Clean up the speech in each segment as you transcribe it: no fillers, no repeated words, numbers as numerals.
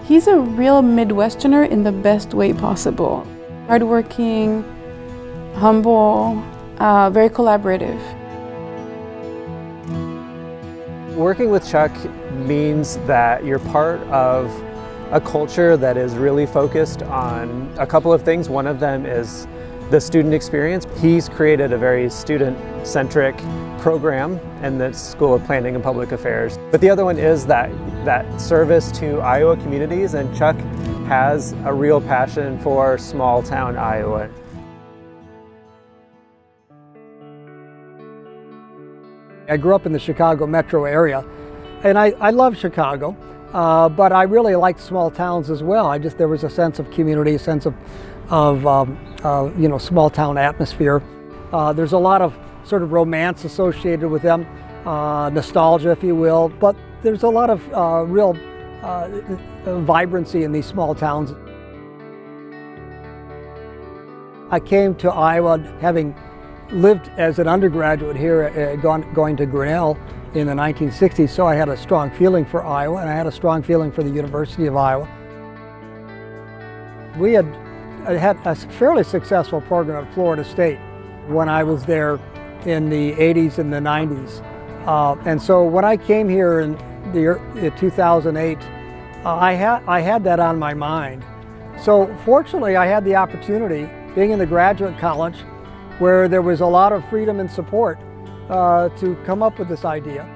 He's a real Midwesterner in the best way possible. Hardworking, humble, very collaborative. Working with Chuck means that you're part of a culture that is really focused on a couple of things. One of them is the student experience. He's created a very student-centric program in the School of Planning and Public Affairs. But the other one is that service to Iowa communities, and Chuck has a real passion for small-town Iowa. I grew up in the Chicago metro area, and I love Chicago, but I really liked small towns as well. There was a sense of community, a sense of small town atmosphere. There's a lot of sort of romance associated with them, nostalgia, if you will, but there's a lot of real vibrancy in these small towns. I came to Iowa having lived as an undergraduate here, going to Grinnell in the 1960s, so I had a strong feeling for Iowa, and I had a strong feeling for the University of Iowa. We had a fairly successful program at Florida State when I was there in the 80s and the 90s. And so when I came here in 2008, I had that on my mind. So fortunately, I had the opportunity, being in the graduate college, where there was a lot of freedom and support to come up with this idea.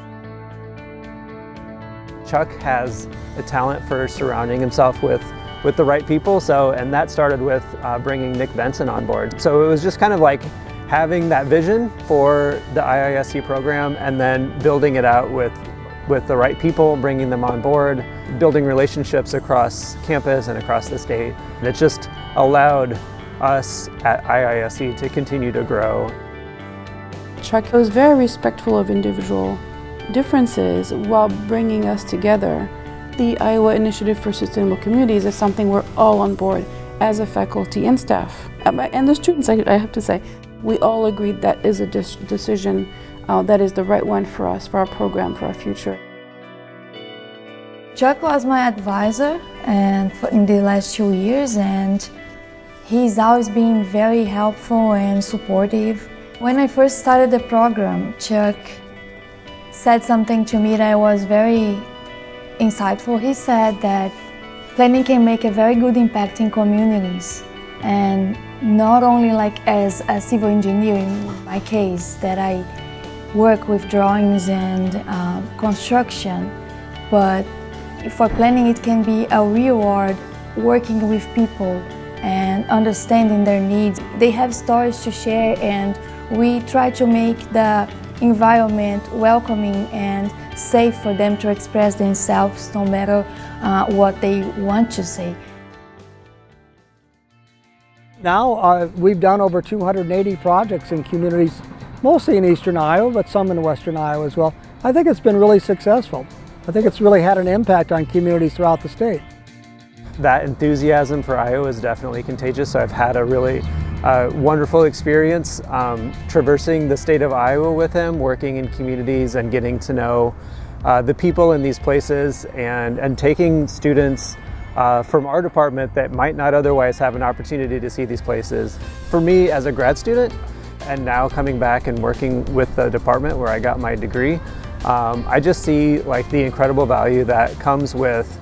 Chuck has a talent for surrounding himself with the right people, and that started with bringing Nick Benson on board. So it was just kind of like having that vision for the IISC program and then building it out with the right people, bringing them on board, building relationships across campus and across the state. And it just allowed us at IISC to continue to grow. Chuck was very respectful of individual differences while bringing us together. The Iowa Initiative for Sustainable Communities is something we're all on board as a faculty and staff. And the students, I have to say, we all agreed that is a decision that is the right one for us, for our program, for our future. Chuck was my advisor in the last 2 years, and he's always been very helpful and supportive. When I first started the program, Chuck said something to me that was very insightful. He said that planning can make a very good impact in communities, and not only like as a civil engineer in my case, that I work with drawings and construction, but for planning it can be a reward working with people and understanding their needs. They have stories to share, and we try to make the environment welcoming and safe for them to express themselves no matter what they want to say. Now we've done over 280 projects in communities, mostly in eastern Iowa, but some in western Iowa as well. I think it's been really successful. I think it's really had an impact on communities throughout the state. That enthusiasm for Iowa is definitely contagious. So I've had a really wonderful experience traversing the state of Iowa with him, working in communities and getting to know the people in these places, and taking students from our department that might not otherwise have an opportunity to see these places. For me as a grad student, and now coming back and working with the department where I got my degree, I just see like the incredible value that comes with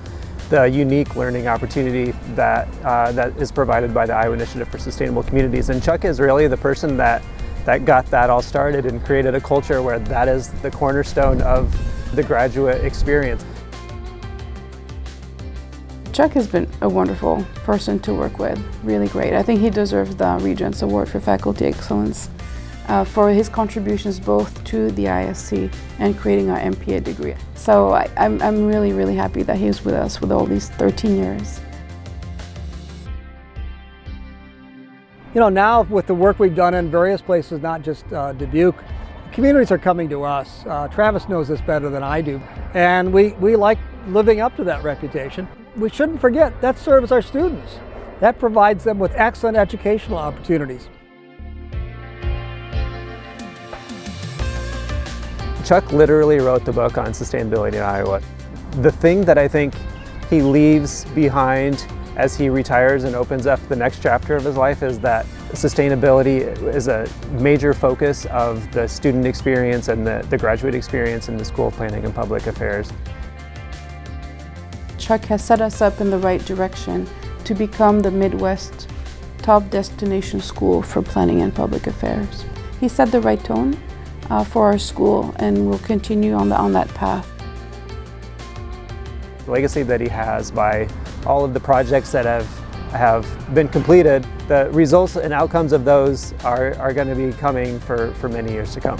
the unique learning opportunity that is provided by the Iowa Initiative for Sustainable Communities. And Chuck is really the person that got that all started and created a culture where that is the cornerstone of the graduate experience. Chuck has been a wonderful person to work with, really great. I think he deserves the Regents Award for Faculty Excellence for his contributions both to the ISC and creating our MPA degree. So I'm really, really happy that he's with us with all these 13 years. You know, now with the work we've done in various places, not just Dubuque, communities are coming to us. Travis knows this better than I do, and we like living up to that reputation. We shouldn't forget that serves our students. That provides them with excellent educational opportunities. Chuck literally wrote the book on sustainability in Iowa. The thing that I think he leaves behind as he retires and opens up the next chapter of his life is that sustainability is a major focus of the student experience and the graduate experience in the School of Planning and Public Affairs. Chuck has set us up in the right direction to become the Midwest top destination school for planning and public affairs. He set the right tone for our school and will continue on that path. The legacy that he has by all of the projects that have been completed, the results and outcomes of those are going to be coming for many years to come.